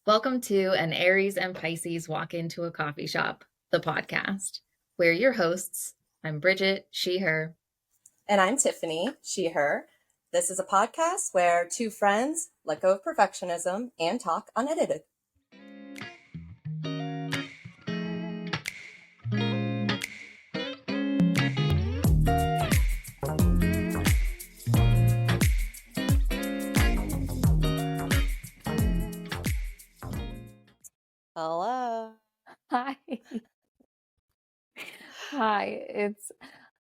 Welcome to An Aries and Pisces Walk Into a Coffee Shop, the podcast. We're your hosts. I'm Bridget, she, her. And I'm Tiffany, she, her. This is a podcast where two friends let go of perfectionism and talk unedited. Hello. Hi. Hi, it's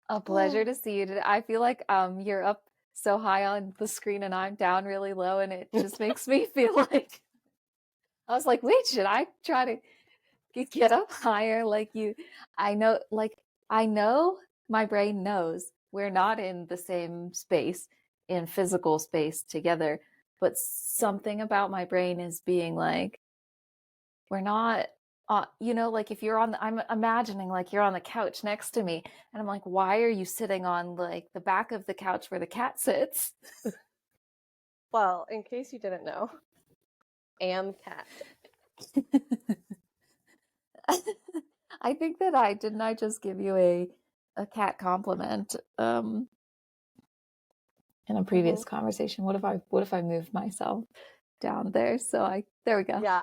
a pleasure to see you today. I feel like you're up so high on the screen and I'm down really low, and it just makes me feel like I was like, wait, should I try to get up higher like you? I know my brain knows we're not in the same space, in physical space together, but something about my brain is being like, we're not like if you're I'm imagining like you're on the couch next to me, and I'm like, why are you sitting on like the back of the couch where the cat sits? Well, in case you didn't know, am cat. I think that I just give you a cat compliment in a previous conversation. What if I moved myself down there? So there we go. Yeah,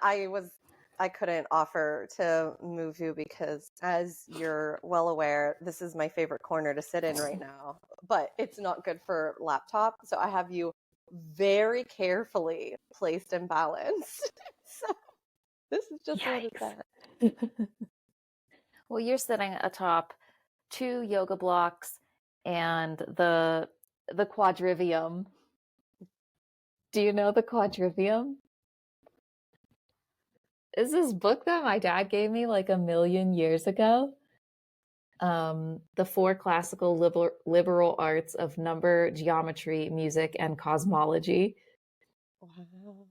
I couldn't offer to move you because, as you're well aware, this is my favorite corner to sit in right now, but it's not good for laptop. So I have you very carefully placed and balanced. So this is just what it's at. Well, you're sitting atop two yoga blocks and the quadrivium. Do you know the quadrivium? Is this book that my dad gave me like a million years ago? The four classical liberal arts of number, geometry, music, and cosmology. Wow.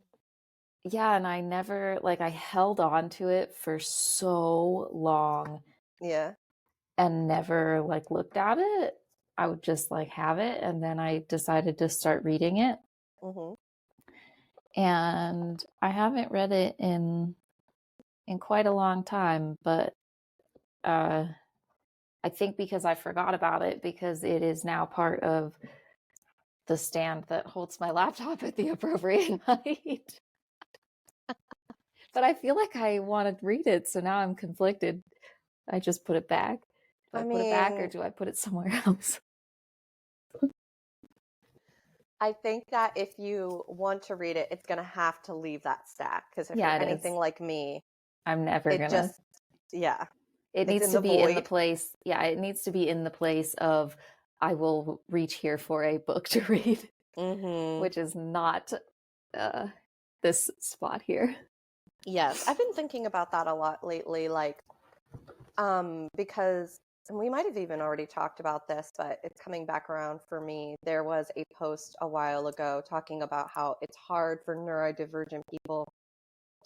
Yeah, and I held on to it for so long. Yeah. And never like looked at it. I would just like have it, and then I decided to start reading it. And I haven't read it in quite a long time, but I think because I forgot about it, because it is now part of the stand that holds my laptop at the appropriate height. But I feel like I want to read it, so now I'm conflicted. I just put it back. Do I put it back, or do I put it somewhere else? I think that if you want to read it, it's going to have to leave that stack, because if you're anything like me, I'm never it gonna. Just, yeah. It needs to be in the place. Yeah, it needs to be in the place of I will reach here for a book to read, which is not this spot here. Yes, I've been thinking about that a lot lately, like, because, and we might have even already talked about this, but it's coming back around for me. There was a post a while ago talking about how it's hard for neurodivergent people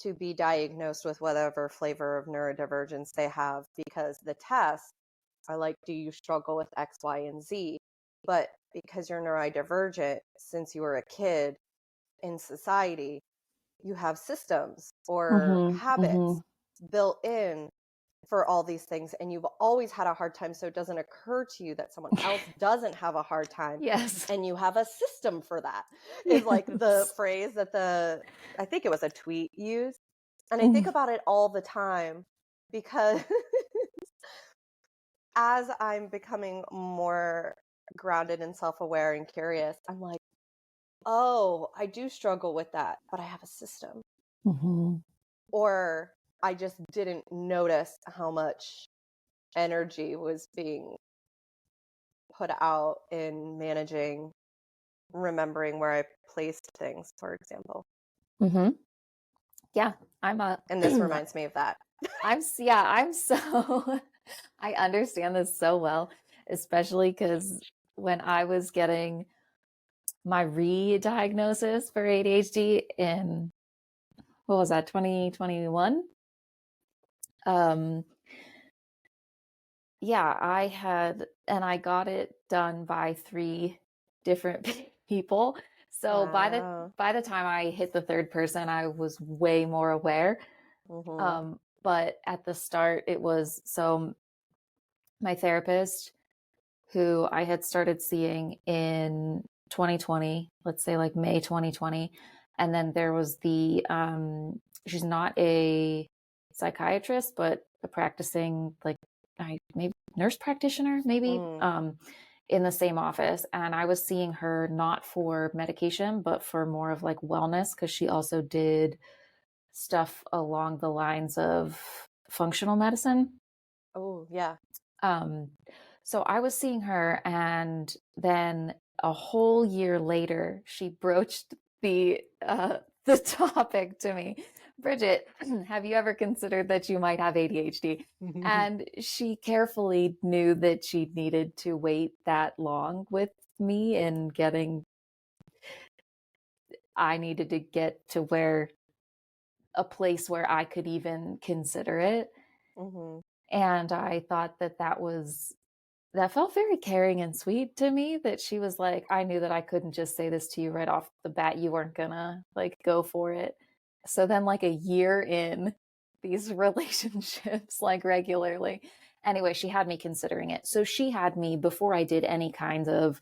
to be diagnosed with whatever flavor of neurodivergence they have, because the tests are like, do you struggle with X, Y, and Z? But because you're neurodivergent, since you were a kid in society, you have systems or habits built in for all these things, and you've always had a hard time, so it doesn't occur to you that someone else doesn't have a hard time. Yes. And you have a system for that. Is like the phrase that I think it was a tweet used. And I think about it all the time, because as I'm becoming more grounded and self-aware and curious, I'm like, oh, I do struggle with that, but I have a system. Or I just didn't notice how much energy was being put out in managing, remembering where I placed things, for example. Yeah, and this reminds me of that. I'm so I understand this so well, especially because when I was getting my re-diagnosis for ADHD in, what was that, 2021? Yeah, I got it done by 3 different people. So Wow. by the time I hit the third person, I was way more aware. Mm-hmm. But at the start, it was so my therapist, who I had started seeing in 2020, let's say like May 2020. And then there was she's not a psychiatrist, but a practicing, like, maybe nurse practitioner, maybe, Mm. in the same office. And I was seeing her not for medication, but for more of like wellness, because she also did stuff along the lines of functional medicine. Oh, yeah. Um, so I was seeing her, and then a whole year later, she broached the topic to me. Bridget, have you ever considered that you might have ADHD? And she carefully knew that she needed to wait that long with me and I needed to get to where a place where I could even consider it. Mm-hmm. And I thought that felt very caring and sweet to me, that she was like, I knew that I couldn't just say this to you right off the bat. You weren't gonna like go for it. So then, like a year in these relationships, like regularly. Anyway, she had me considering it. So she had me, before I did any kind of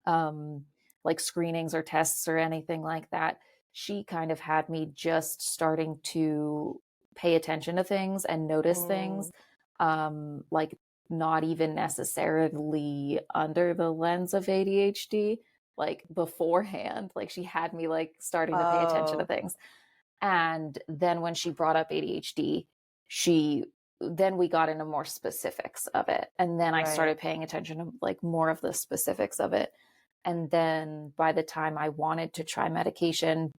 um, like screenings or tests or anything like that, she kind of had me just starting to pay attention to things and notice things, Mm. like not even necessarily under the lens of ADHD, like beforehand. Like she had me like starting to pay attention to Oh. things. And then when she brought up ADHD, she then we got into more specifics of it. And then I Right. started paying attention to like more of the specifics of it. And then by the time I wanted to try medication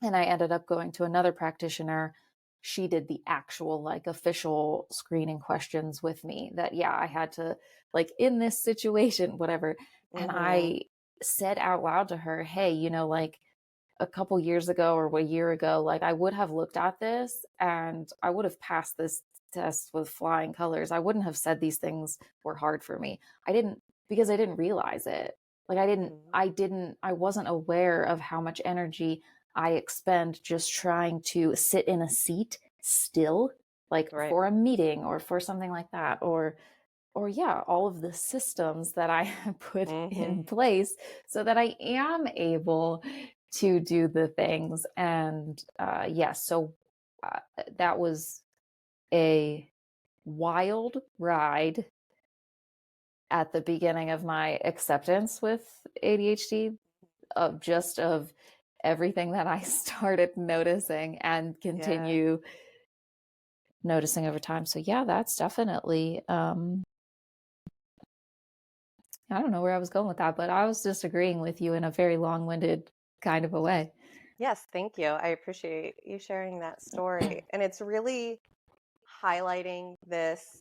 and I ended up going to another practitioner, she did the actual like official screening questions with me, that, yeah, I had to, like, in this situation, whatever. And Mm-hmm. I said out loud to her, hey, like a couple years ago or a year ago, like I would have looked at this and I would have passed this test with flying colors. I wouldn't have said these things were hard for me. I didn't, because I didn't realize it. Like Mm-hmm. I wasn't aware of how much energy I expend just trying to sit in a seat still, like Right. for a meeting or for something like that, or yeah, all of the systems that I have put Mm-hmm. in place so that I am able to do the things. And yes, so that was a wild ride at the beginning of my acceptance with ADHD, of everything that I started noticing and Yeah. continue noticing over time. So yeah, that's definitely I don't know where I was going with that, but I was just agreeing with you in a very long-winded kind of a way. Yes, thank you. I appreciate you sharing that story. And it's really highlighting this,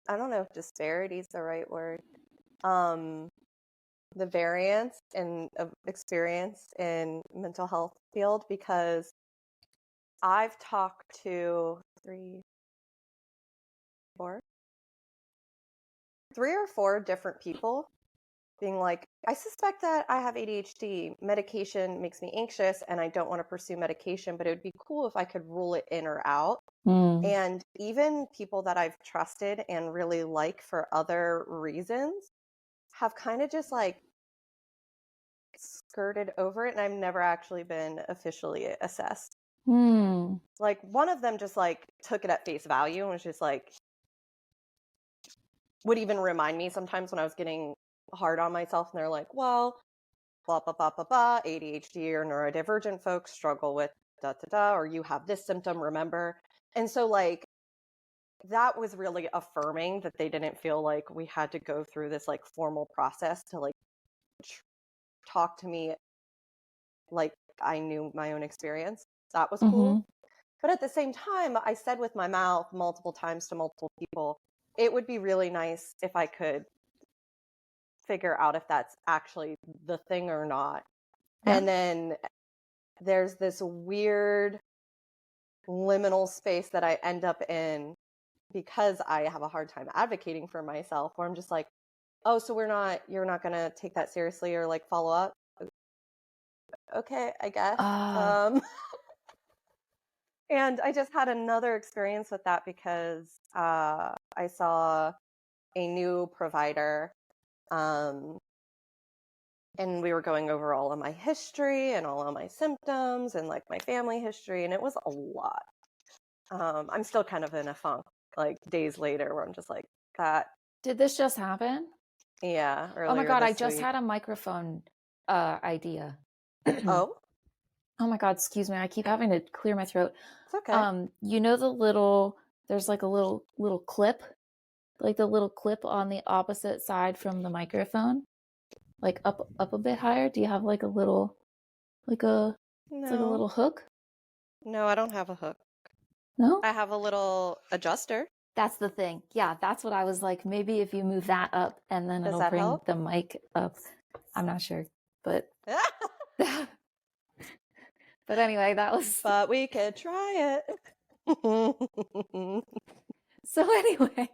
I don't know if disparity is the right word. Um, the variance in of experience in mental health field, because I've talked to four, three or four different people being like, I suspect that I have ADHD. Medication makes me anxious and I don't want to pursue medication, but it would be cool if I could rule it in or out. Mm. And even people that I've trusted and really like for other reasons have kind of just like skirted over it, and I've never actually been officially assessed. Mm. Like one of them just like took it at face value and was just like, would even remind me sometimes when I was getting hard on myself, and they're like, well, blah blah blah blah blah, ADHD or neurodivergent folks struggle with da da da, or you have this symptom, remember? And so like that was really affirming that they didn't feel like we had to go through this like formal process to like talk to me like I knew my own experience. That was cool. Mm-hmm. But at the same time, I said with my mouth multiple times to multiple people, it would be really nice if I could figure out if that's actually the thing or not. Yeah. And then there's this weird liminal space that I end up in because I have a hard time advocating for myself, where I'm just like, Oh, so you're not gonna take that seriously or like follow up? Okay, I guess. Uh, And I just had another experience with that because I saw a new provider, um, and we were going over all of my history and all of my symptoms and like my family history, and it was a lot. I'm still kind of in a funk, like days later, where I'm just like, that, did this just happen? yeah, Oh my earlier God, I this just week. had a microphone idea. Oh, Oh my God, excuse me. I keep having to clear my throat. it's okay. You know the little, there's like a little clip, like the little clip on the opposite side from the microphone, like up a bit higher. Do you have like a little, like a, it's like a No, little hook? no, I don't have a hook. No? I have a little adjuster. That's the thing. Yeah, that's what I was like. Maybe if you move that up and then Does it'll that bring help? the mic up. I'm not sure. But but anyway, that was But we could try it. so anyway.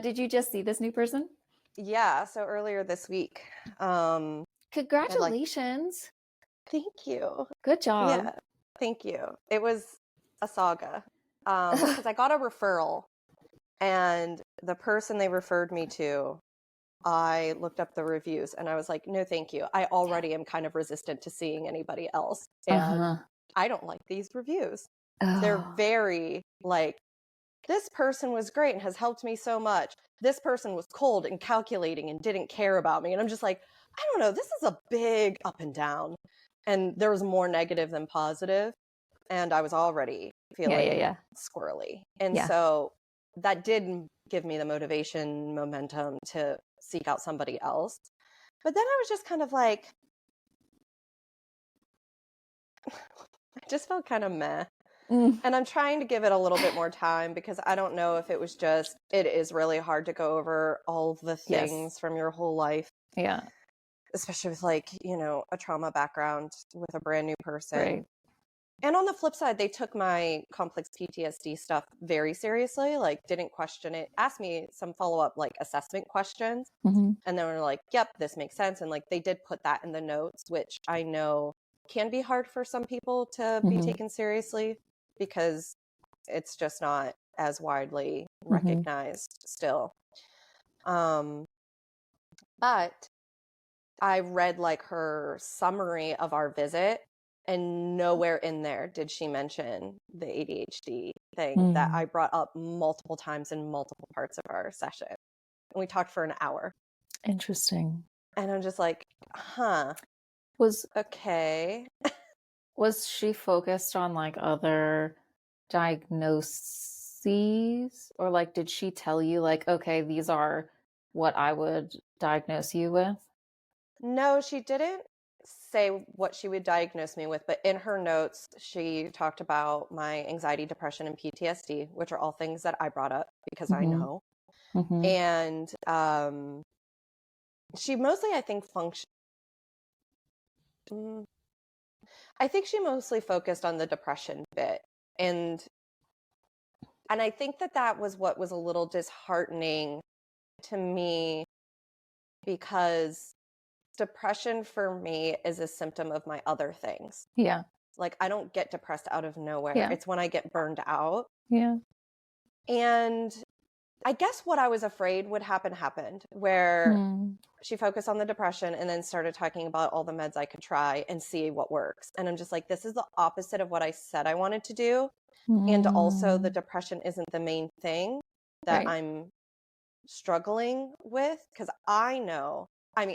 Did you just see this new person? Yeah, so earlier this week, I'd like, Congratulations. thank you. Good job. Yeah, thank you. It was a saga. Because I got a referral, and the person they referred me to, I looked up the reviews and I was like, no, thank you. I already am kind of resistant to seeing anybody else. And Uh-huh. I don't like these reviews. They're Oh. very like, this person was great and has helped me so much. This person was cold and calculating and didn't care about me. And I'm just like, I don't know. This is a big up and down. And there was more negative than positive. And I was already feeling Yeah. squirrely. And Yeah. so that did give me the motivation, momentum to seek out somebody else. But then I was just kind of like, I just felt kind of meh. Mm. And I'm trying to give it a little bit more time because I don't know if it was just, it is really hard to go over all the Yes. things from your whole life, Yeah. especially with like, a trauma background with a brand new person. Right. And on the flip side, they took my complex PTSD stuff very seriously, like didn't question it, asked me some follow-up like assessment questions. Mm-hmm. And then were like, yep, this makes sense. And like they did put that in the notes, which I know can be hard for some people to be Mm-hmm. taken seriously because it's just not as widely Mm-hmm. recognized still. But I read like her summary of our visit, and nowhere in there did she mention the ADHD thing that I brought up multiple times in multiple parts of our session. And we talked for an hour. Interesting. And I'm just like, huh, Was okay. was she focused on like other diagnoses, or like did she tell you like, okay, these are what I would diagnose you with? No, she didn't say what she would diagnose me with, but in her notes, she talked about my anxiety, depression, and PTSD, which are all things that I brought up because I Mm-hmm. know. Mm-hmm. And she mostly, I think, I think she mostly focused on the depression bit. And I think that was what was a little disheartening to me because depression for me is a symptom of my other things. Yeah. Like I don't get depressed out of nowhere. Yeah. It's when I get burned out. Yeah. And I guess what I was afraid would happen happened, where she focused on the depression and then started talking about all the meds I could try and see what works. And I'm just like, this is the opposite of what I said I wanted to do. And also the depression isn't the main thing that Right. I'm struggling with, because I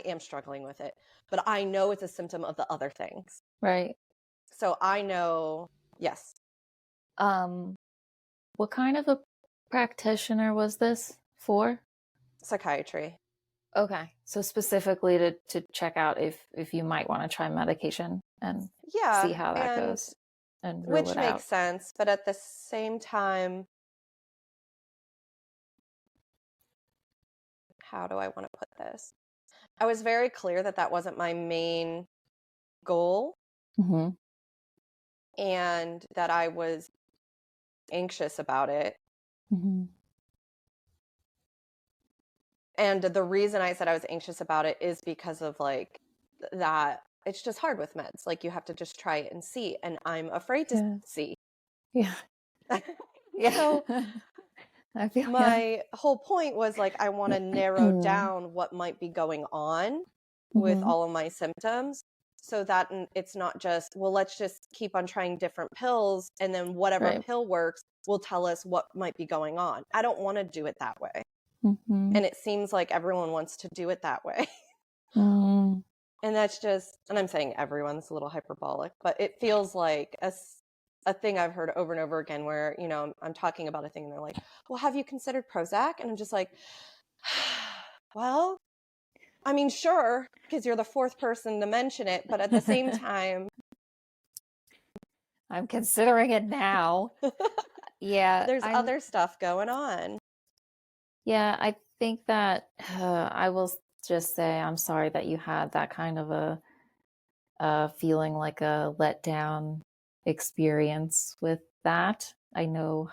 am struggling with it, but I know it's a symptom of the other things. Right. So I know, yes. What kind of a practitioner was this for? Psychiatry. Okay. So specifically to check out if you might want to try medication and see Yeah, how that and goes and rule which it makes out. sense, but at the same time, how do I want to put this? I was very clear that that wasn't my main goal Mm-hmm. and that I was anxious about it. Mm-hmm. And the reason I said I was anxious about it is because of like that it's just hard with meds. Like you have to just try it and see. And I'm afraid to Yeah. see. Yeah. Yeah. So I feel yeah. my whole point was like, I want to narrow down what might be going on with Mm-hmm. all of my symptoms so that it's not just, well, let's just keep on trying different pills and then whatever Right. pill works will tell us what might be going on. I don't want to do it that way. Mm-hmm. And it seems like everyone wants to do it that way. Mm-hmm. And that's just, and I'm saying everyone's a little hyperbolic, but it feels like a thing I've heard over and over again where, you know, I'm talking about a thing and they're like, well, have you considered Prozac? And I'm just like, well, I mean, sure, because you're the fourth person to mention it. But at the same time, I'm considering it now. Yeah, there's other stuff going on. yeah, I think that I will just say I'm sorry that you had that kind of a feeling like a letdown experience with that. I know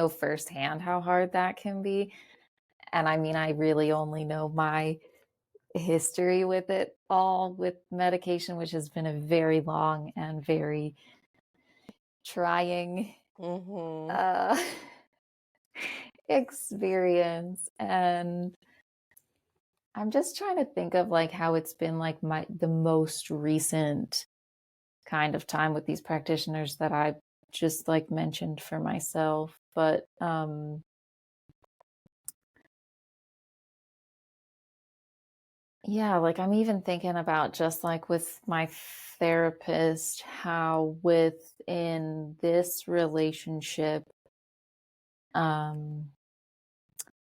firsthand how hard that can be. And I mean, I really only know my history with it all with medication, which has been a very long and very trying Mm-hmm. uh experience. And I'm just trying to think of like how it's been like the most recent kind of time with these practitioners that I just like mentioned for myself. But yeah, like I'm even thinking about just like with my therapist, how within this relationship, um,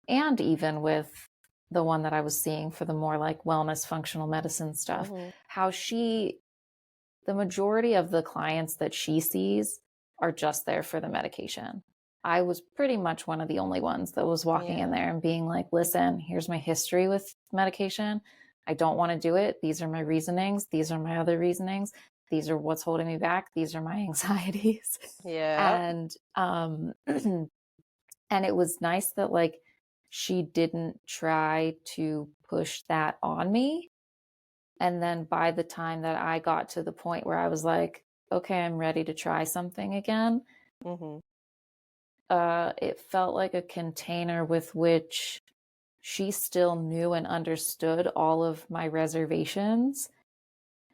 and even with the one that I was seeing for the more like wellness functional medicine stuff, Mm-hmm. how the majority of the clients that she sees are just there for the medication. I was pretty much one of the only ones that was walking in there and being like, listen, here's my history with medication. I don't want to do it. These are my reasonings. These are my other reasonings. These are what's holding me back. These are my anxieties. Yeah. And and it was nice that like she didn't try to push that on me. And then by the time that I got to the point where I was like, okay, I'm ready to try something again, Mm-hmm. it felt like a container with which she still knew and understood all of my reservations.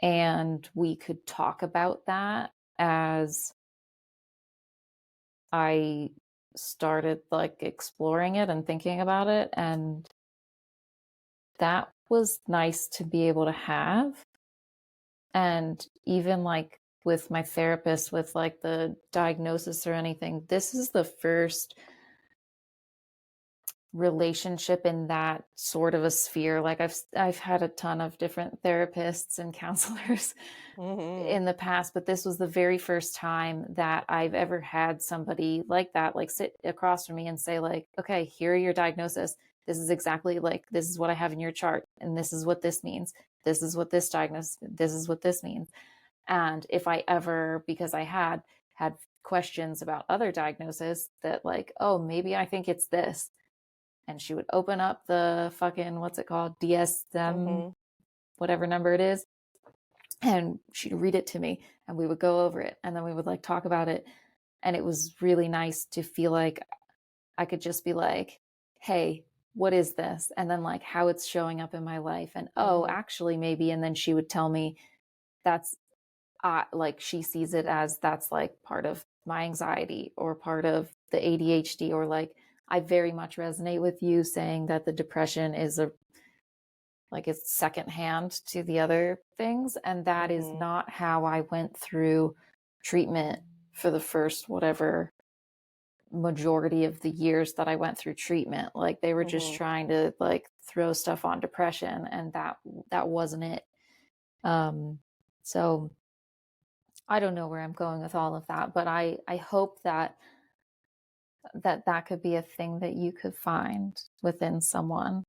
And we could talk about that as I started like exploring it and thinking about it. And that was nice to be able to have. And even like with my therapist, with like the diagnosis or anything, this is the first relationship in that sort of a sphere. Like I've had a ton of different therapists and counselors Mm-hmm. in the past, but this was the very first time that I've ever had somebody like that, like sit across from me and say like, okay, here are your diagnosis. This is exactly like, this is what I have in your chart. And this is what this means. This is what this diagnosis, this is what this means. And if I ever, because I had questions about other diagnosis that like, oh, maybe I think it's this. And she would open up the fucking, what's it called? DSM, Mm-hmm. whatever number it is. And she'd read it to me and we would go over it. And then we would like talk about it. And it was really nice to feel like I could just be like, hey, what is this? And then like how it's showing up in my life. And oh, Mm-hmm. actually, maybe. And then she would tell me that's like she sees it as that's like part of my anxiety or part of the ADHD, or like I very much resonate with you saying that the depression is a like it's secondhand to the other things. And that is Mm-hmm. not how I went through treatment for the first whatever majority of the years that I went through treatment. Like they were just Mm-hmm. trying to like throw stuff on depression, and that wasn't it. So I don't know where I'm going with all of that, but I hope that that could be a thing that you could find within someone.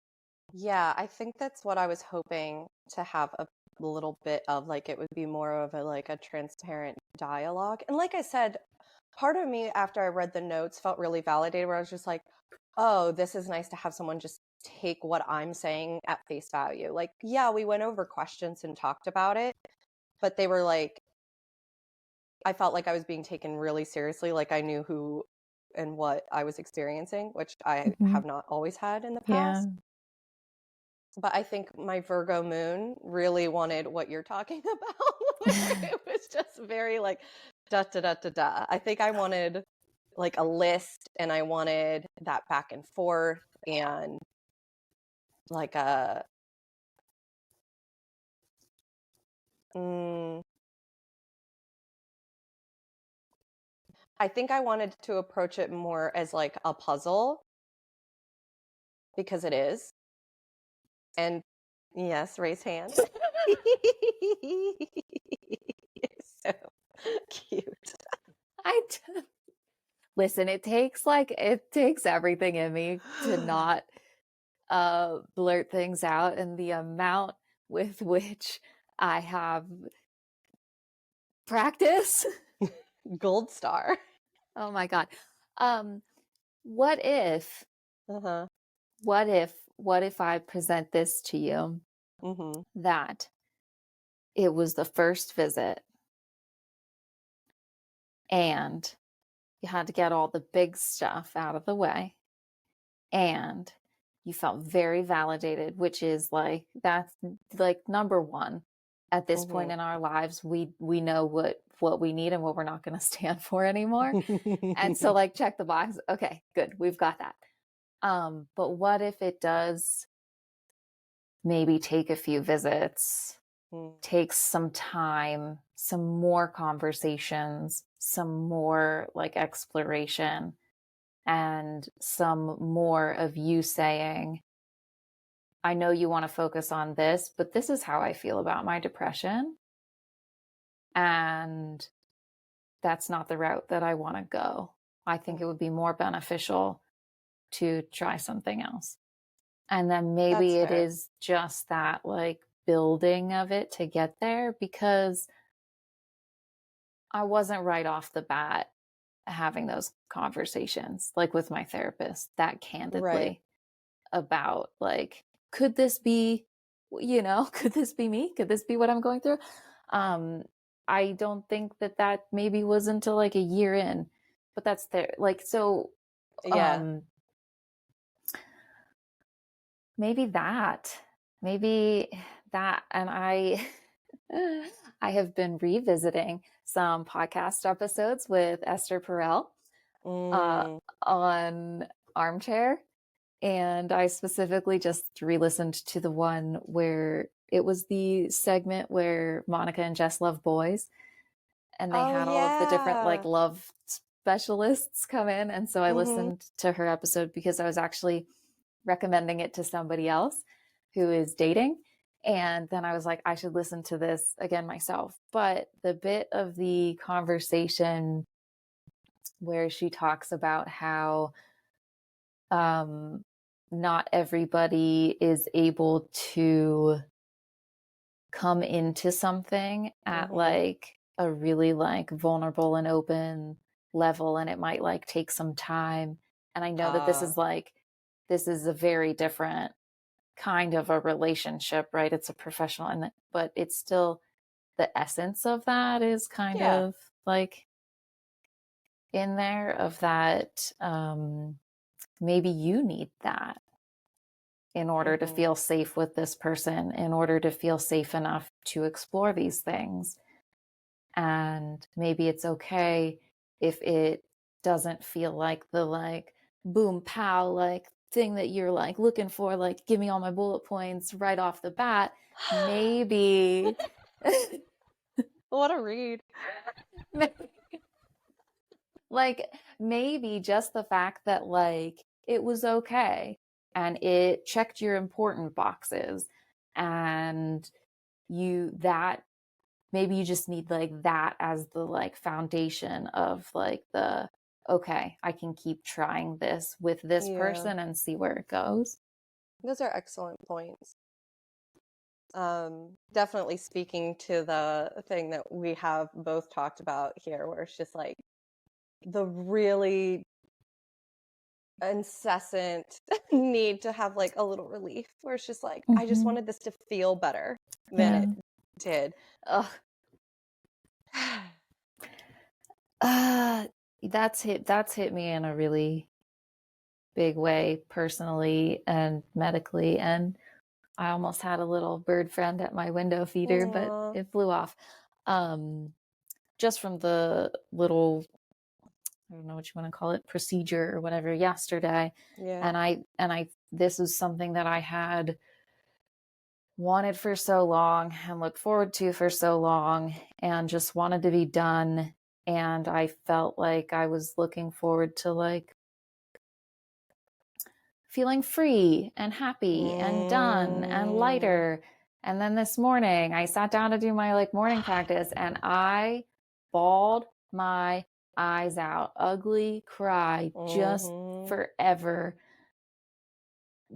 Yeah, I think that's what I was hoping to have a little bit of. Like it would be more of a like a transparent dialogue. And like I said, part of me after I read the notes felt really validated where I was just like, oh, this is nice to have someone just take what I'm saying at face value. Like, yeah, we went over questions and talked about it, but they were like, I felt like I was being taken really seriously. Like I knew who and what I was experiencing, which I Mhm. have not always had in the Yeah. past. But I think my Virgo moon really wanted what you're talking about. It was just very like da da da da da. I think I wanted like a list, and I wanted that back and forth, and like a mm, I think I wanted to approach it more as like a puzzle, because it is. And yes, raise hand. You're so cute. I d- Listen, it takes everything in me to not blurt things out, and the amount with which I have practice. Gold star. Oh my God. Um, what if, Uh-huh. what if I present this to you Mm-hmm. that it was the first visit and you had to get all the big stuff out of the way and you felt very validated, which is like, that's like number one at this point in our lives. We know what we need and what we're not going to stand for anymore. And so Mm-hmm. like check the box. Okay, good. We've got that. But what if it does maybe take a few visits, takes some time, some more conversations, some more like exploration, and some more of you saying, I know you want to focus on this, but this is how I feel about my depression. And that's not the route that I want to go. I think it would be more beneficial to try something else. And then maybe That's it fair. is just that like building of it to get there, because I wasn't right off the bat having those conversations like with my therapist that Right. candidly about like, could this be, could this be me? Could this be what I'm going through? Um, I don't think that maybe was until like a year in, but that's there. Like, so, Yeah. um, maybe that, maybe that, and I have been revisiting some podcast episodes with Esther Perel uh, Mm. on Armchair. And I specifically just re-listened to the one where it was the segment where Monica and Jess love boys, and they Oh had all of the different like yeah. love specialists come in. And so I Mm-hmm. listened to her episode because I was actually recommending it to somebody else who is dating. And then I was like, I should listen to this again myself. But the bit of the conversation where she talks about how um, not everybody is able to come into something at Mm-hmm. like a really like vulnerable and open level, and it might like take some time. And I know that Uh, this is a very different kind of a relationship, right? It's a professional, and but it's still, the essence of that is kind yeah. of like in there, of that maybe you need that in order to Mm-hmm. feel safe with this person, in order to feel safe enough to explore these things. And maybe it's okay if it doesn't feel like the like boom pow like thing that you're like looking for, like give me all my bullet points right off the bat. Maybe What a read. like maybe just the fact that like it was okay and it checked your important boxes, and you that maybe you just need like that as the like foundation of like the, okay, I can keep trying this with this Yeah. person and see where it goes. Those are excellent points. Definitely speaking to the thing that we have both talked about here, where it's just like the really incessant need to have like a little relief where it's just like, I just Mm-hmm. wanted this to feel better than Yeah. it did. Ugh. Uh, that's hit me in a really big way personally and medically, and I almost had a little bird friend at my window feeder, but Aw. it flew off. Um, just from the little, I don't know what you want to call it, procedure or whatever yesterday. Yeah. And I this is something that I had wanted for so long and looked forward to for so long and just wanted to be done. And I felt like I was looking forward to like feeling free and happy and done and Mm. lighter. And then this morning I sat down to do my like morning practice and I bawled my eyes out, ugly cry, just Mm-hmm. forever.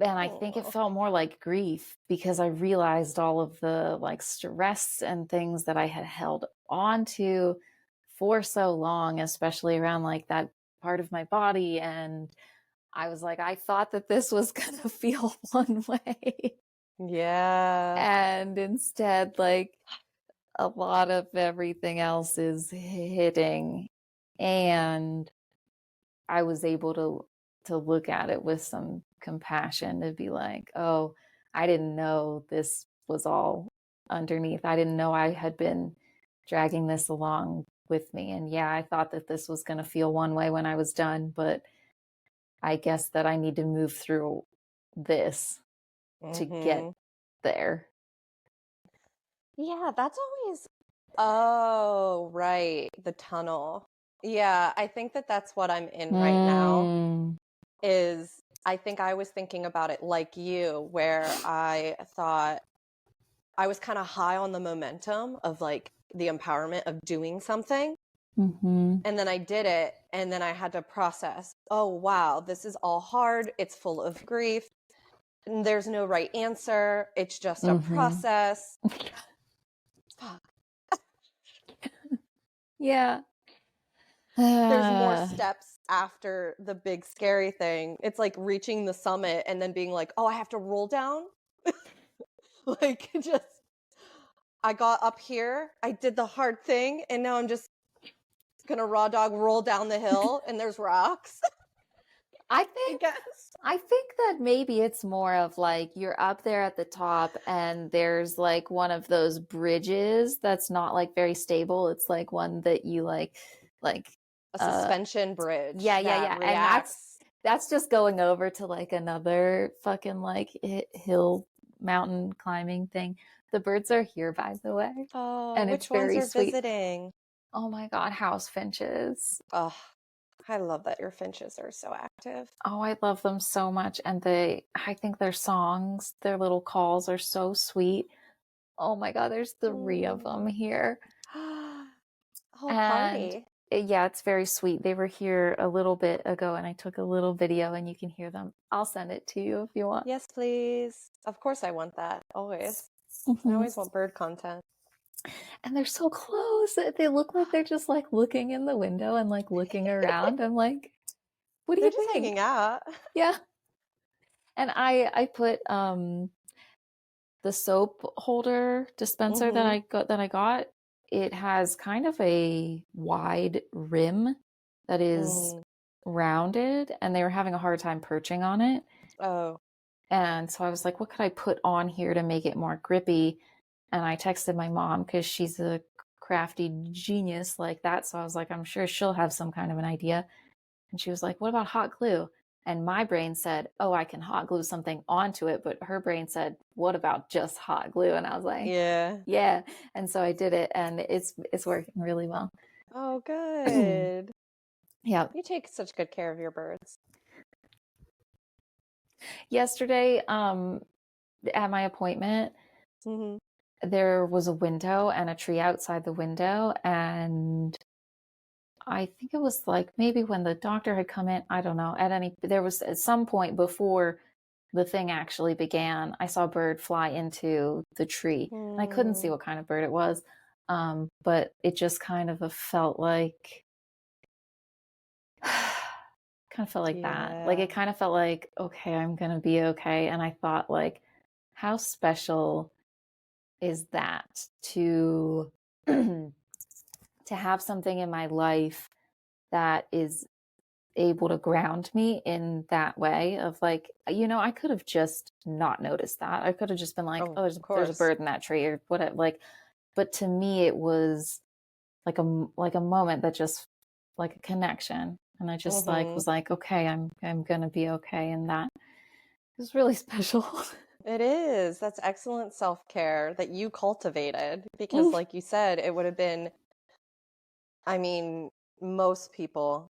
And I think it Aw. felt more like grief because I realized all of the like stress and things that I had held on to for so long, especially around like that part of my body. And I was like, I thought that this was going to feel one way. Yeah. And instead, like a lot of everything else is hitting. And I was able to look at it with some compassion to be like, oh, I didn't know this was all underneath. I didn't know I had been dragging this along with me. And yeah, I thought that this was going to feel one way when I was done, but I guess that I need to move through this to get Mm-hmm. there. Yeah, that's always, oh, right, the tunnel. Yeah, I think that that's what I'm in right now Mm, is I think I was thinking about it like you, where I thought I was kind of high on the momentum of like the empowerment of doing something. mm-hmm, And then I did it, and then I had to process, oh, wow, this is all hard. It's full of grief. And there's no right answer. It's just a mm-hmm. process. Fuck. Yeah. There's more steps after the big scary thing. It's like reaching the summit and then being like, oh, I have to roll down. Like, just, I got up here, I did the hard thing, and now I'm just gonna raw dog roll down the hill and there's rocks, I I think guess. I think that maybe it's more of like you're up there at the top and there's like one of those bridges that's not like very stable. It's like one that you like A uh suspension bridge yeah. that And reacts. that's just going over to like another fucking like hill mountain climbing thing. The birds are here, by the way, Oh, and it's which ones very are sweet. visiting? Oh my God, house finches. Oh, I love that your finches are so active. Oh, I love them so much. And I think their songs, their little calls are so sweet. Oh my God, there's three of them Mm. here. Oh, And party. yeah, it's very sweet. They were here a little bit ago and I took a little video and you can hear them. I'll send it to you if you want. Yes, please. Of course I want that. Always. I Mhm. always want bird content. And they're so close. They look like they're just like looking in the window and like looking around. I'm like, what do They're you just hanging think? out. Yeah. And I put the soap holder dispenser that Mm-hmm. I got, it has kind of a wide rim that is Mm. rounded, and they were having a hard time perching on it. Oh. And so I was like, what could I put on here to make it more grippy? And I texted my mom because she's a crafty genius like that. So I was like, I'm sure she'll have some kind of an idea. And she was like, what about hot glue? And my brain said, oh, I can hot glue something onto it. But her brain said, what about just hot glue? And I was like, Yeah. yeah. And so I did it and it's working really well. Oh, good. Yeah. You take such good care of your birds. Yesterday, at my appointment, Mm-hmm. there was a window and a tree outside the window. And I think it was like maybe when the doctor had come in, I don't know, there was at some point before the thing actually began, I saw a bird fly into the tree. And I couldn't see Mm. what kind of bird it was. But it just kind of felt like Kind of felt like that. Like Yeah. it kind of felt like, okay, I'm gonna be okay. And I thought, like, how special is that to to have something in my life that is able to ground me in that way of like, I could have just not noticed that. I could have just been like, Oh, oh, of there's a course. bird in that tree or whatever. Like, but to me, it was like a moment that just like a connection. And I just like Mm-hmm. was like, okay, I'm gonna be okay. And that was really special. It is. That's excellent self-care that you cultivated because, Mm. like you said, it would have been, I mean, most people,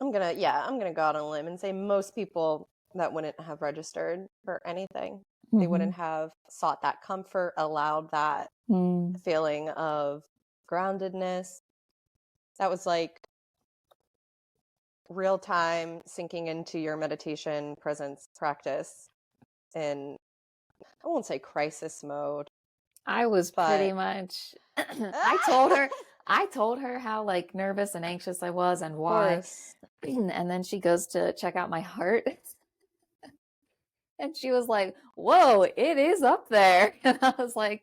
I'm gonna go out on a limb and say most people that wouldn't have registered for anything. They Mm-hmm. wouldn't have sought that comfort, allowed that Mm. feeling of groundedness. That was like real time sinking into your meditation presence practice in, I won't say crisis mode, I was pretty but much I told her how like nervous and anxious I was and of why. course. And then she goes to check out my heart and she was like, "Whoa, it is up there." And I was like,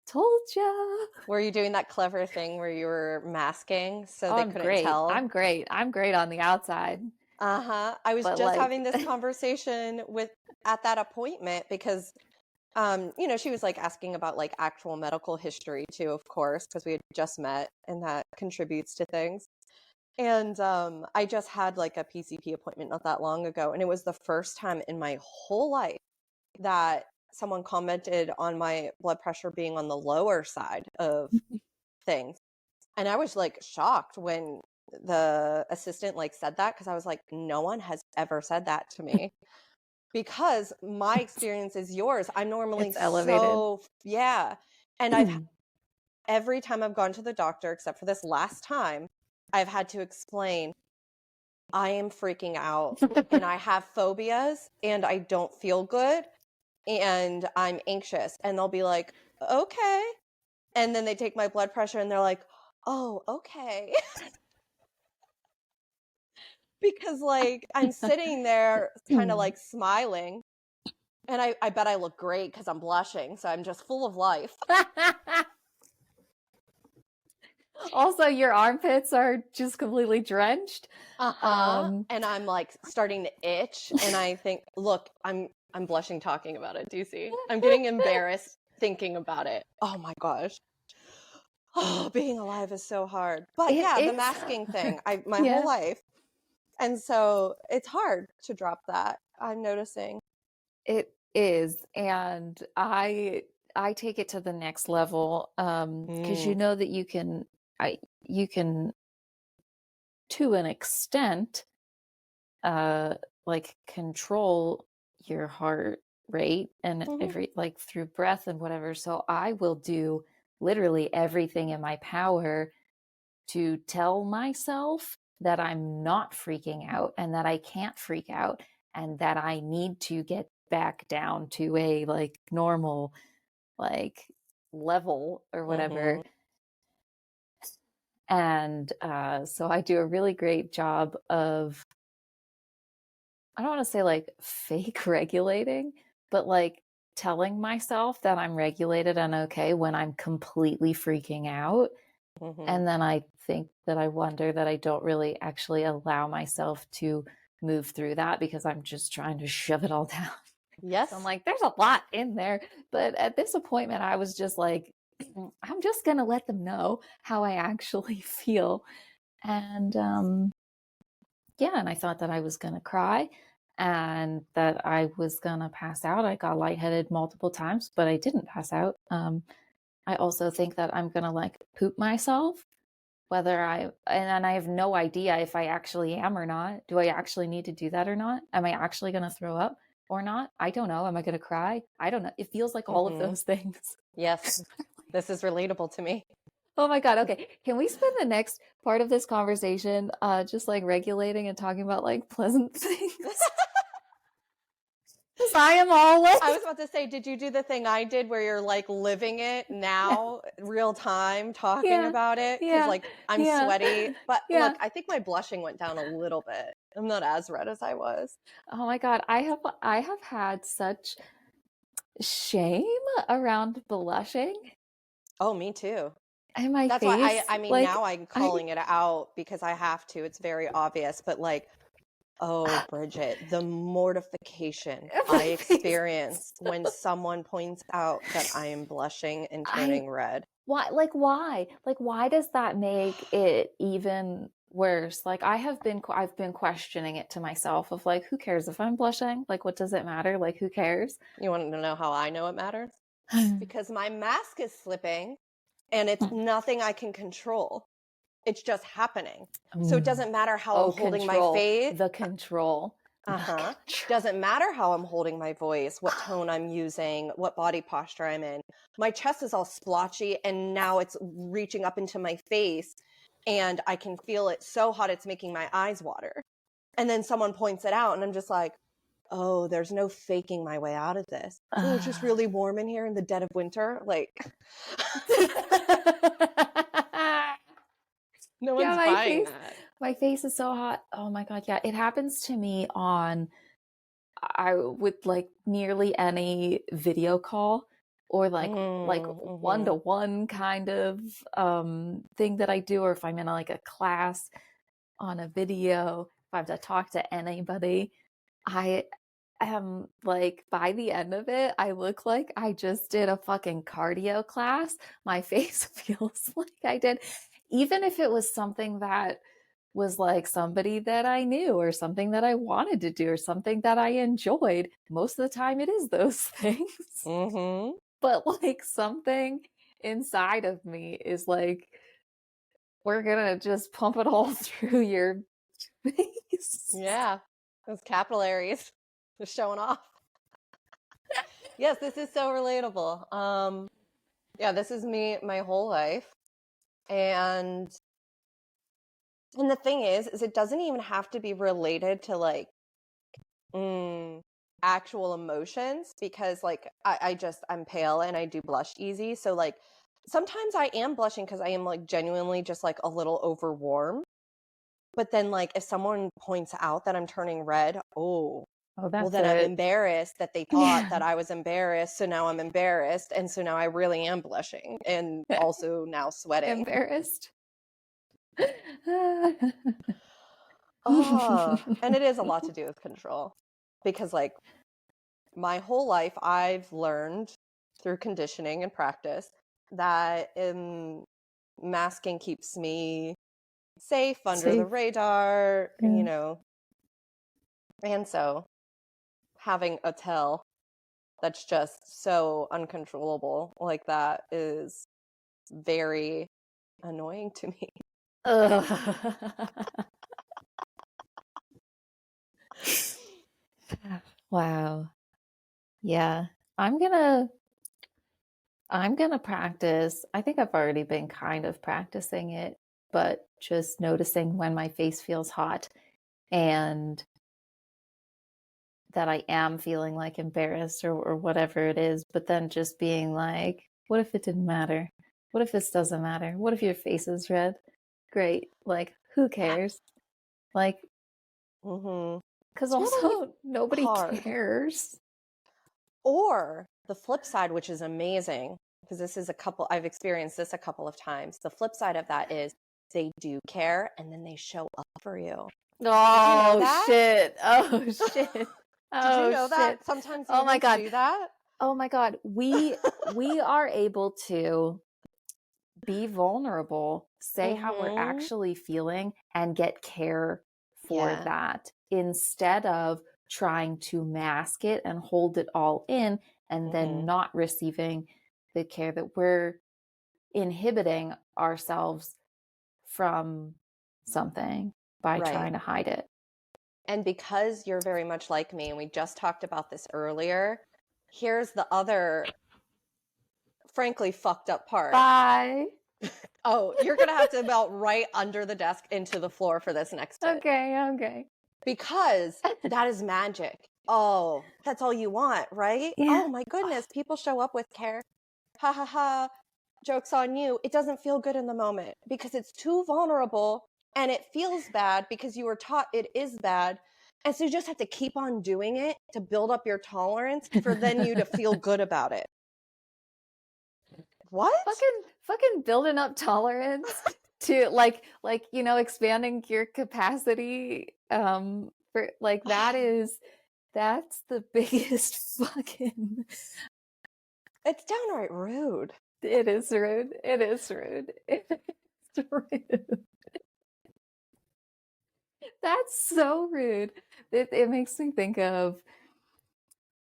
"Told ya." Were you doing that clever thing where you were masking so Oh, they I'm couldn't great. tell? I'm great. I'm great on the outside. Uh-huh. I was But just having like this conversation with at that appointment because she was like asking about like actual medical history too, of course, because we had just met and that contributes to things. And I just had like a PCP appointment not that long ago, and it was the first time in my whole life that someone commented on my blood pressure being on the lower side of things. And I was like shocked when the assistant like said that because I was like, no one has ever said that to me. Because my experience is yours. I'm normally it's elevated. so, yeah. And every time I've gone to the doctor, except for this last time, I've had to explain I am freaking out and I have phobias and I don't feel good and I'm anxious. And they'll be like, okay. And then they take my blood pressure and they're like, oh, okay. Because like I'm sitting there kind of like smiling and I bet I look great because I'm blushing. So I'm just full of life. Also, your armpits are just completely drenched. Uh-huh. Um, And I'm like starting to itch and I think, look, I'm blushing talking about it. Do you see? I'm getting embarrassed thinking about it. Oh my gosh. Oh, being alive is so hard. But it yeah, the is masking thing, I my whole yeah, life. And so it's hard to drop that. I'm noticing. it is. And I take it to the next level because you Mm. know that you can to an extent uh like control your heart rate and Hmm. every like through breath and whatever. So I will do literally everything in my power to tell myself that I'm not freaking out and that I can't freak out and that I need to get back down to a like normal like level or Hmm. whatever. And so I do a really great job of, I don't want to say like fake regulating, but like telling myself that I'm regulated and okay when I'm completely freaking out. Hmm. And then I think that I wonder that I don't really actually allow myself to move through that because I'm just trying to shove it all down. So I'm Yes. like, there's a lot in there. But at this appointment, I was just like, I'm just going to let them know how I actually feel. And yeah, and I thought that I was going to cry and that I was going to pass out. I got lightheaded multiple times, but I didn't pass out. I also think that I'm going to like poop myself and I have no idea if I actually am or not. Do I actually need to do that or not? Am I actually going to throw up or not? I don't know. Am I going to cry? I don't know. It feels like all of Hmm. those things. Yes. This is relatable to me. Oh my God. Okay. Can we spend the next part of this conversation just like regulating and talking about like pleasant things? Yes, I am always. I was about to say, did you do the thing I did where you're like living it now, real time, talking Yeah, about it? Because yeah, like I'm yeah, sweaty, but yeah. look, I think my blushing went down a little bit. I'm not as red as I was. Oh my God, I have had such shame around blushing Oh, me too. and my That's why face. I mean, Like now I'm I, calling it out because I have to. It's very obvious, but like, oh, Bridget, the mortification my I face. experienced when someone points out that I am blushing and I turning red. why like why does that make it even worse? Like I've been questioning it to myself of like, who cares if I'm blushing? Like what does it matter? Like who cares? You want to know how I know it matters? Because my mask is slipping and it's nothing I can control. It's just happening. So it Mm. doesn't matter how I'm Oh, holding my control. face. The control. The Uh-huh. control. Doesn't matter how I'm holding my voice, what tone I'm using, what body posture I'm in. My chest is all splotchy and now it's reaching up into my face and I can feel it so hot it's making my eyes water. And then someone points it out and I'm just like, oh, there's no faking my way out of this. Oh, it's just really warm in here in the dead of winter. Like, no Yeah, one's buying that. my face is so hot. Oh my God. Yeah, it happens to me on I with like nearly any video call or like Mm-hmm. one-to-one kind of thing that I do, or if I'm in like a class on a video, if I have to talk to anybody, I am like by the end of it, I look like I just did a fucking cardio class. My face feels like I did, even if it was something that was like somebody that I knew or something that I wanted to do or something that I enjoyed. Most of the time it is those things. Mm-hmm. But like something inside of me is like, we're gonna just pump it all through your face. Yeah. Those capillaries just showing off. Yes, this is so relatable. Yeah, this is me my whole life. And the thing is it doesn't even have to be related to like actual emotions because like I'm pale and I do blush easy. So like sometimes I am blushing because I am like genuinely just like a little over warm. But then like if someone points out that I'm turning red, oh, Oh, well, that's then I'm it. embarrassed that they thought Yeah. that I was embarrassed. So now I'm embarrassed. And so now I really am blushing and also now sweating. Embarrassed. Oh, and it is a lot to do with control because, like, my whole life I've learned through conditioning and practice that masking keeps me safe under the Safe. radar, Yeah. and so having a tell that's just so uncontrollable like that is very annoying to me. Ugh. Wow. Yeah. I'm gonna I'm gonna practice. I think I've already been kind of practicing it, but just noticing when my face feels hot and that I am feeling like embarrassed or whatever it is, but then just being like, what if it didn't matter? What if this doesn't matter? What if your face is red? Great. Like, who cares? Like, Mm-hmm. because It's really also nobody hard. cares. Or the flip side, which is amazing, because I've experienced this a couple of times. The flip side of that is they do care and then they show up for you. Did you know Oh that? shit. Oh shit. Did you Oh know shit. that sometimes Oh my humans God. do that? Oh my God. We are able to be vulnerable, say how we're Mm-hmm. actually feeling, and get care for Yeah. that instead of trying to mask it and hold it all in and then Mm-hmm. not receiving the care that we're inhibiting ourselves from something by Right. trying to hide it. And because you're very much like me, and we just talked about this earlier, here's the other, frankly, fucked up part. Bye. Oh, you're going to have to melt right under the desk into the floor for this next bit. Okay, okay. Because that is magic. oh, that's all you want, right? Yeah. Oh my goodness, people show up with care. Ha ha ha. Joke's on you. It doesn't feel good in the moment because it's too vulnerable and it feels bad because you were taught it is bad. And so you just have to keep on doing it to build up your tolerance for then you to feel good about it. What? Fucking building up tolerance to like expanding your capacity for like that's the biggest fucking It's downright rude. it is rude. It is rude. It is rude. That's so rude. It makes me think of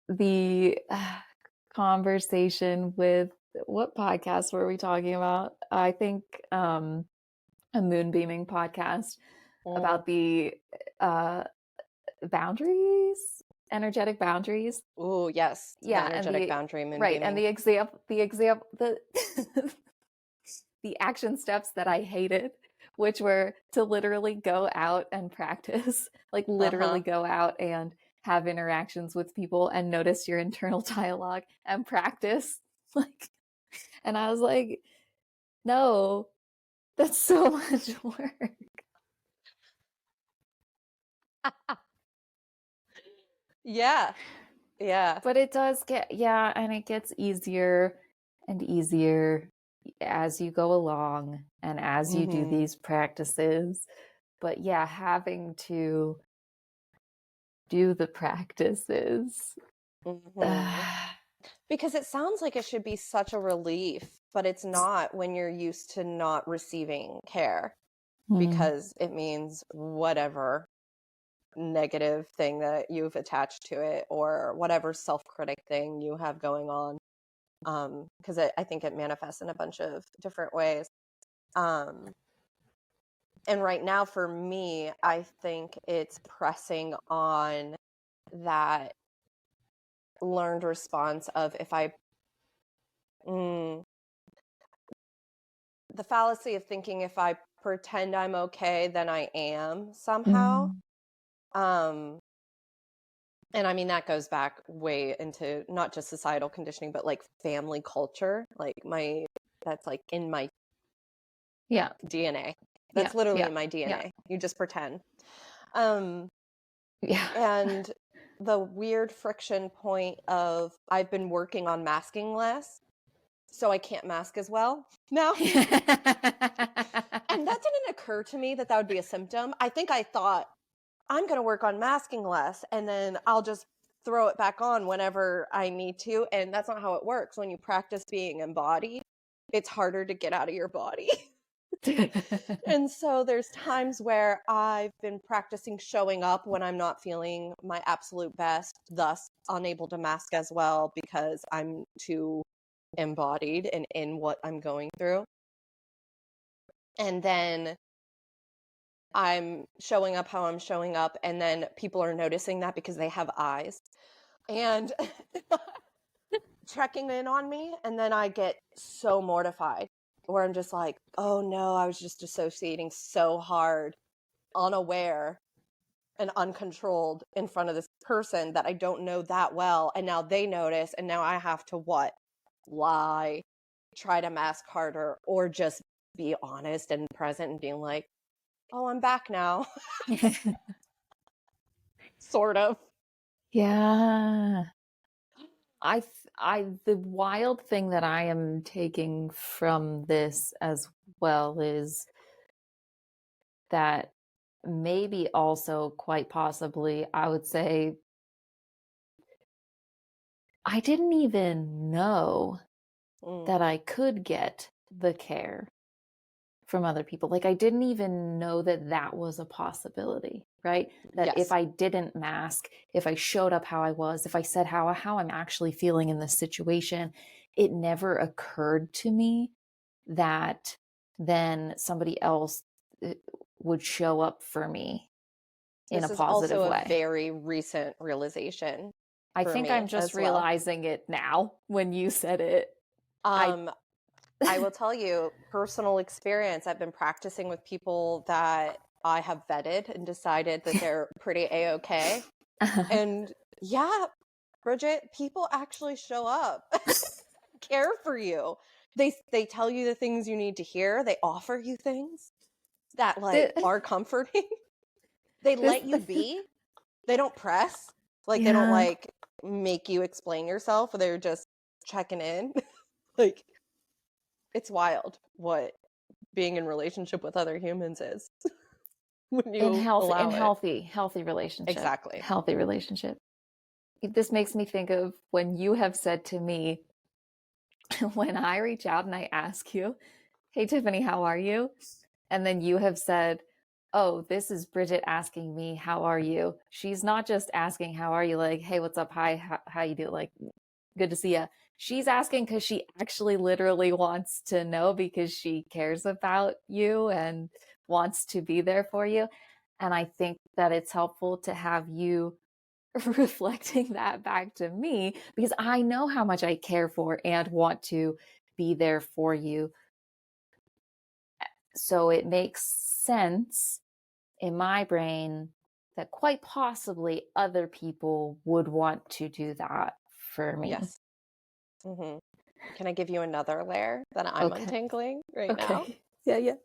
the conversation with what podcast were we talking about? I think a moonbeaming podcast about the boundaries, energetic boundaries. Oh, yes. The Yeah, energetic boundary right, and moonbeaming. the the action steps that I hated, which were to literally go out and practice, like literally go out and have interactions with people and notice your internal dialogue and practice. Like, and I was like, no, that's so much work. Yeah. Yeah. But it does get, yeah, and it gets easier and easier as you go along and as you do these practices. But yeah, having to do the practices. Because it sounds like it should be such a relief, but it's not when you're used to not receiving care because it means whatever negative thing that you've attached to it or whatever self-critic thing you have going on. Because I think it manifests in a bunch of different ways. And right now for me, I think it's pressing on that learned response of if I the fallacy of thinking if I pretend I'm okay, then I am somehow. And I mean, that goes back way into not just societal conditioning, but like family culture. Like that's like in my DNA. That's literally in my DNA. Yeah. You just pretend. And the weird friction point of I've been working on masking less, so I can't mask as well now. And that didn't occur to me that would be a symptom. I think I thought I'm going to work on masking less and then I'll just throw it back on whenever I need to. And that's not how it works. When you practice being embodied, it's harder to get out of your body. And so there's times where I've been practicing showing up when I'm not feeling my absolute best, thus unable to mask as well because I'm too embodied and in what I'm going through. And then I'm showing up how I'm showing up, and then people are noticing that because they have eyes and checking in on me, and then I get so mortified where I'm just like, oh no, I was just dissociating so hard, unaware and uncontrolled in front of this person that I don't know that well, and now they notice, and now I have to what? Lie, try to mask harder, or just be honest and present and being like, oh, I'm back now. Sort of. Yeah. The wild thing that I am taking from this as well is that maybe also quite possibly, I would say, I didn't even know that I could get the care from other people. Like I didn't even know that was a possibility, right? That if I didn't mask, if I showed up how I was, if I said how I'm actually feeling in this situation, it never occurred to me that then somebody else would show up for me in a positive way. This is also a very recent realization. I think I'm just realizing it now when you said it. I will tell you, personal experience, I've been practicing with people that I have vetted and decided that they're pretty A-okay. And Yeah, Bridget, people actually show up, care for you. They tell you the things you need to hear. They offer you things that like Th- are comforting. They This, let you be. They don't press. Like they don't yeah. like make you explain yourself. They're just checking in. Like it's wild what being in relationship with other humans is when you In allow it. healthy relationship. Exactly. Healthy relationship. This makes me think of when you have said to me, when I reach out and I ask you, "Hey Tiffany, how are you?" And then you have said, "Oh, this is Bridget asking me, how are you?" She's not just asking, "How are you?" Like, "Hey, what's up? Hi, how you do?" Like, "Good to see you." She's asking because she actually literally wants to know because she cares about you and wants to be there for you. And I think that it's helpful to have you reflecting that back to me because I know how much I care for and want to be there for you. So it makes sense in my brain that quite possibly other people would want to do that for me. Yes. Hmm. Can I give you another layer that I'm Okay. untangling right now? Okay. Yeah, yeah.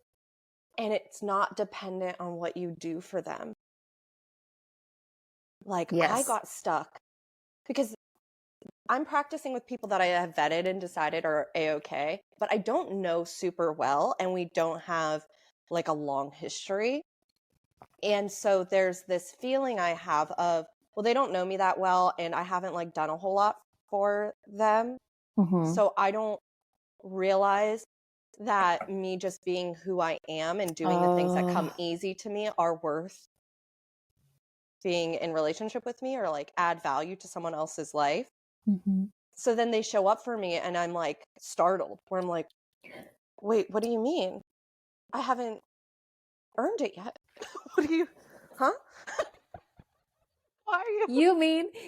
And it's not dependent on what you do for them. Like I Yes. got stuck because I'm practicing with people that I have vetted and decided are a-okay, but I don't know super well and we don't have like a long history. And so there's this feeling I have of, well, they don't know me that well and I haven't like done a whole lot for them. Mm-hmm. So I don't realize that me just being who I am and doing the things that come Oh. easy to me are worth being in relationship with me or like add value to someone else's life. Mm-hmm. So then they show up for me and I'm like startled where I'm like, wait, what do you mean? I haven't earned it yet. What do you, huh? Why are you?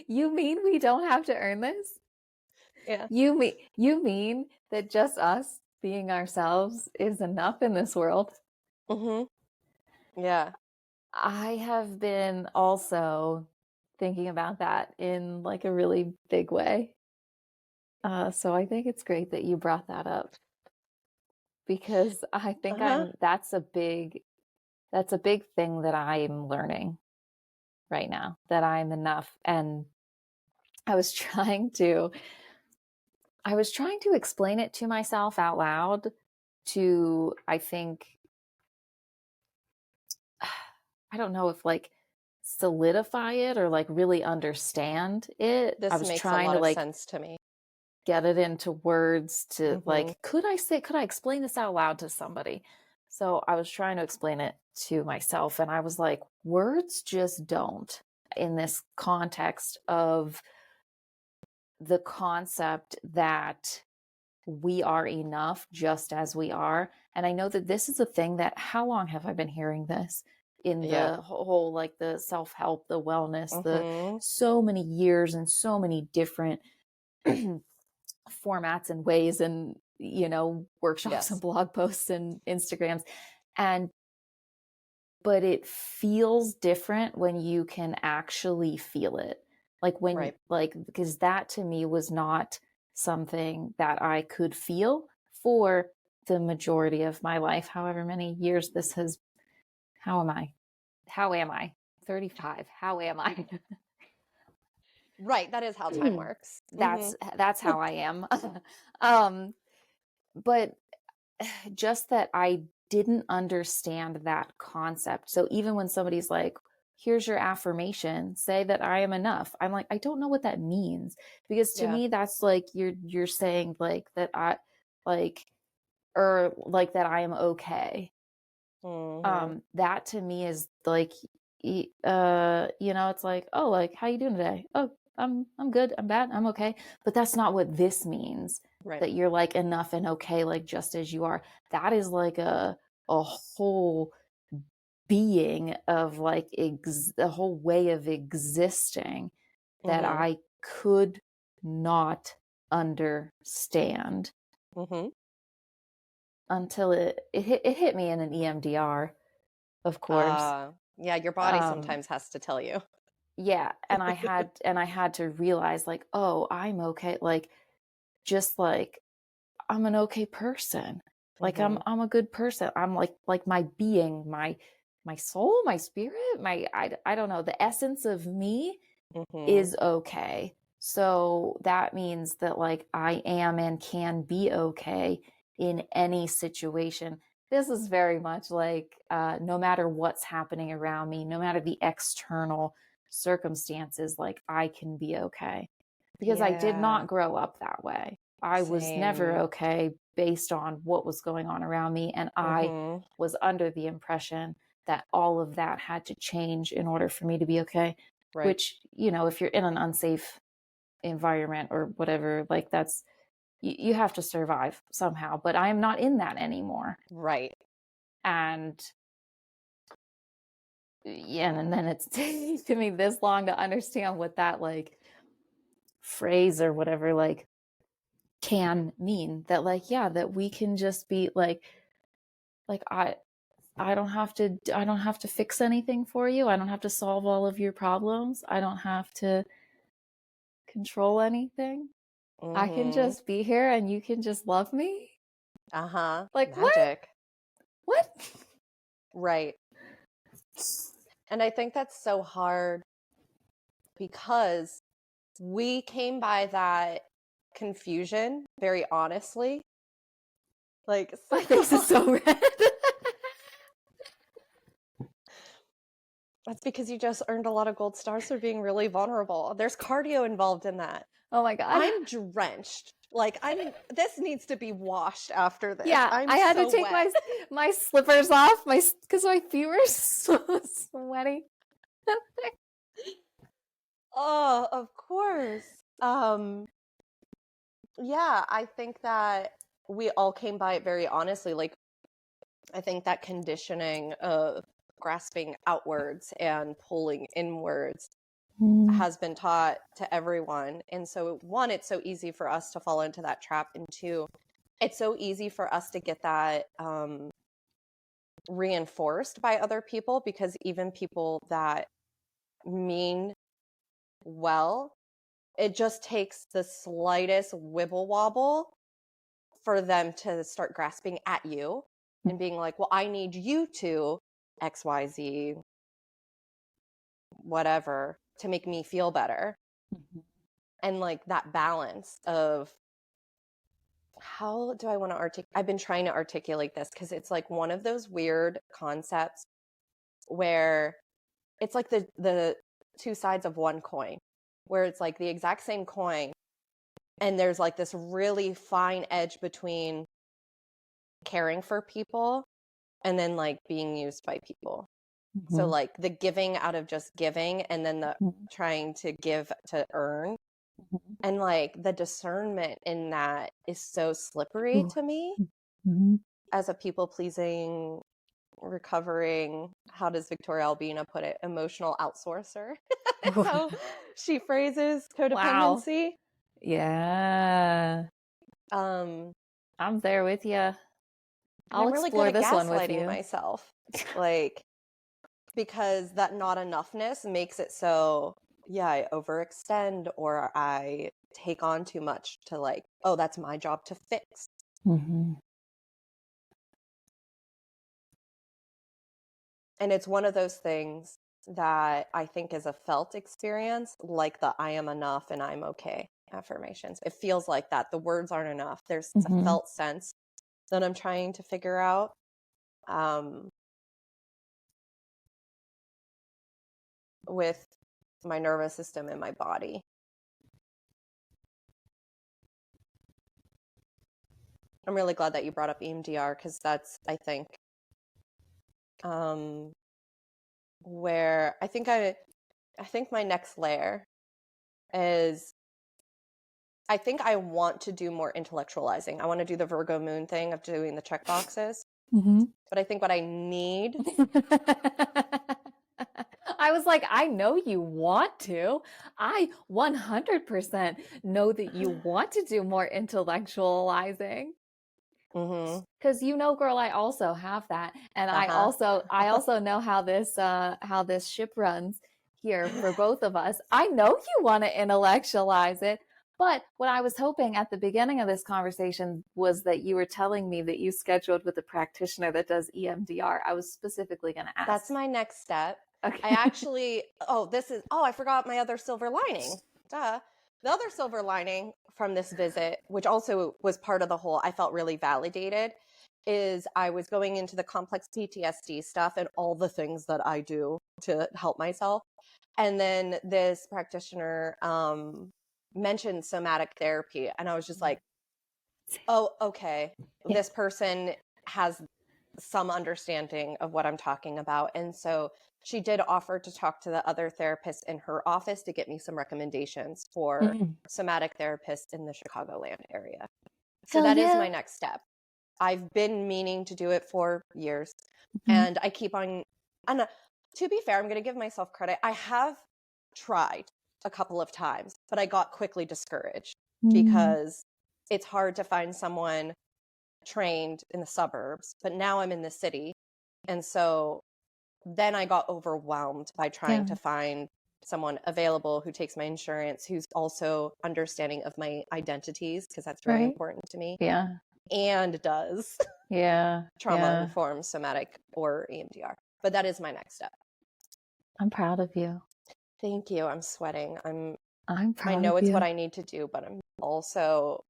You mean we don't have to earn this? Yeah. You mean that just us being ourselves is enough in this world? Mm-hmm. Yeah. I have been also thinking about that in like a really big way. So I think it's great that you brought that up because I think Uh-huh. that's a big thing that I'm learning right now, that I'm enough. And I was trying to I was trying to explain it to myself out loud to, I think, I don't know if like solidify it or like really understand it. I This was makes a trying lot to of like sense to me. get it into words to Mm-hmm. like, could I explain this out loud to somebody? So I was trying to explain it to myself and I was like, words just don't in this context of the concept that we are enough just as we are. And I know that this is a thing that, how long have I been hearing this in Yeah. the whole, like the self-help, the wellness, the Mm-hmm. so many years and so many different formats and ways and, workshops and Yes. blog posts and Instagrams. And, but it feels different when you can actually feel it. Like Right. because that to me was not something that I could feel for the majority of my life, however many years this has. How am I? How am I? 35. How am I? Right. That is how time works. Mm-hmm. That's how I am. um, but just that I didn't understand that concept. So even when somebody's like, here's your affirmation, say that I am enough. I'm like, I don't know what that means because to Yeah. me that's like you're saying like that I like or like that I am okay. Mm-hmm. That to me is like it's like, oh, like how you doing today? Oh, I'm good, I'm bad, I'm okay. But that's not what this means, Right. that you're like enough and okay like just as you are. That is like a whole being of like a whole way of existing that Mm-hmm. I could not understand Mm-hmm. until it hit me in an EMDR, of course. Yeah, your body Um, sometimes has to tell you. yeah, and I had to realize like, oh, I'm okay. Like, just like I'm an okay person. Like Mm-hmm. I'm a good person. I'm like my being, my soul, my spirit, I don't know, the essence of me Mm-hmm. is okay. So that means that like I am and can be okay in any situation. This is very much like no matter what's happening around me, no matter the external circumstances, like I can be okay. Because I did Yeah. not grow up that way. I was never Same. okay based on what was going on around me. And I Mm-hmm. was under the impression that all of that had to change in order for me to be okay. Right. Which, you know, if you're in an unsafe environment or whatever, like that's, you have to survive somehow. But I am not in that anymore. Right. And yeah, and then it's taken me this long to understand what that like phrase or whatever like can mean, that like, yeah, that we can just be like I don't have to fix anything for you. I don't have to solve all of your problems. I don't have to control anything. I can Mm-hmm. just be here and you can just love me. Uh-huh. Like Magic. what Right. And I think that's so hard because we came by that confusion very honestly. Like, my face is so red. that's because you just earned a lot of gold stars for being really vulnerable. There's cardio involved in that. Oh my god. I'm drenched. Like, this needs to be washed after this. Yeah, I'm I had to so take wet. my slippers off, my because my feet were so sweaty. Oh, of course. Yeah, I think that we all came by it very honestly. Like, I think that conditioning of grasping outwards and pulling inwards has been taught to everyone. And so, one, it's so easy for us to fall into that trap. And two, it's so easy for us to get that reinforced by other people, because even people that mean well, it just takes the slightest wibble wobble for them to start grasping at you and being like, well, I need you to XYZ, whatever, to make me feel better. And like that balance of, how do I want to articulate? I've been trying to articulate this because it's like one of those weird concepts where it's like the two sides of one coin, where it's like the exact same coin, and there's like this really fine edge between caring for people and then like being used by people. So like the giving out of just giving, and then the trying to give to earn. And like the discernment in that is so slippery to me as a people pleasing, recovering, how does Victoria Albina put it, emotional outsourcer. That's how she phrases Wow. codependency. Yeah. Um, I'm there with you. and I'll I'm really good explore at this one with gaslighting you. myself. Like, because that not enoughness makes it so, yeah, I overextend or I take on too much to like, oh, that's my job to fix. And it's one of those things that I think is a felt experience, like the I am enough and I'm okay affirmations. It feels like that. The words aren't enough. There's a felt sense that I'm trying to figure out. With my nervous system and my body. I'm really glad that you brought up EMDR, because that's, I think, where I think my next layer is, I think I want to do more intellectualizing. I want to do the Virgo moon thing of doing the check boxes. But I think what I need I was like, I know you want to. I 100% know that you want to do more intellectualizing. Because you know, girl, I also have that, and I Uh-huh. also know how this ship runs. here for both of us. I know you want to intellectualize it, but what I was hoping at the beginning of this conversation was that you were telling me that you scheduled with a practitioner that does EMDR. I was specifically going to ask. That's my next step. Okay. I actually, I forgot my other silver lining. Duh. The other silver lining from this visit, which also was part of the whole, I felt really validated, is I was going into the complex PTSD stuff and all the things that I do to help myself. And then this practitioner mentioned somatic therapy. And I was just like, oh, okay. Yeah. This person has some understanding of what I'm talking about. And so she did offer to talk to the other therapists in her office to get me some recommendations for somatic therapists in the Chicagoland area. So Hell that is yeah. my next step. I've been meaning to do it for years, and I keep on, and to be fair, I'm going to give myself credit. I have tried a couple of times, but I got quickly discouraged because it's hard to find someone trained in the suburbs, but now I'm in the city. And so then I got overwhelmed by trying to find someone available who takes my insurance, who's also understanding of my identities, because that's very important to me. Yeah. And does trauma-informed somatic or EMDR. But that is my next step. I'm proud of you. Thank you. I'm sweating. I'm proud of you. I know it's what I need to do, but I'm also,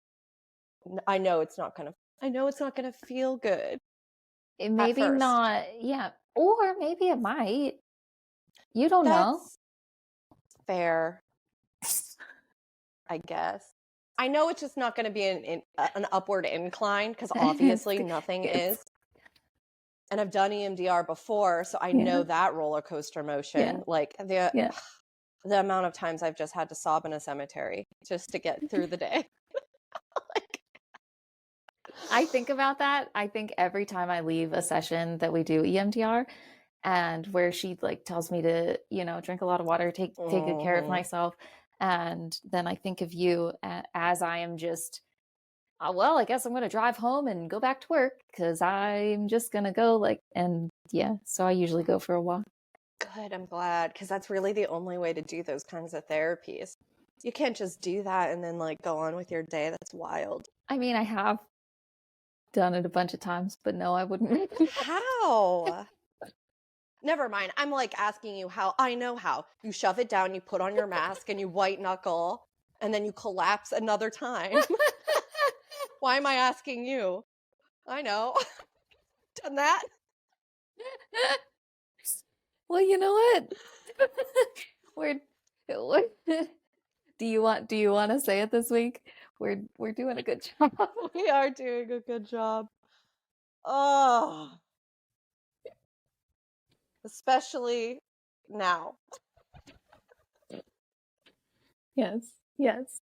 I know it's not going to feel good. It maybe not, or maybe it might. You don't know. Fair, I guess. I know it's just not going to be an upward incline, because obviously nothing is. And I've done EMDR before, so I know that roller coaster motion. Like the amount of times I've just had to sob in a cemetery just to get through the day. I think about that. I think every time I leave a session that we do EMDR, and where she like tells me to, drink a lot of water, take good care of myself, and then I think of you as I am just, well, I guess I'm going to drive home and go back to work because I'm just going to go so I usually go for a walk. Good, I'm glad, because that's really the only way to do those kinds of therapies. You can't just do that and then go on with your day. That's wild. I mean, I have done it a bunch of times, but no, I wouldn't. How? Never mind. I'm asking you how. I know how. You shove it down, you put on your mask, and you white knuckle, and then you collapse another time. Why am I asking you? I know. Done that. Well, you know what? Do you want to say it this week? We're doing a good job. We are doing a good job. Oh. Especially now. Yes.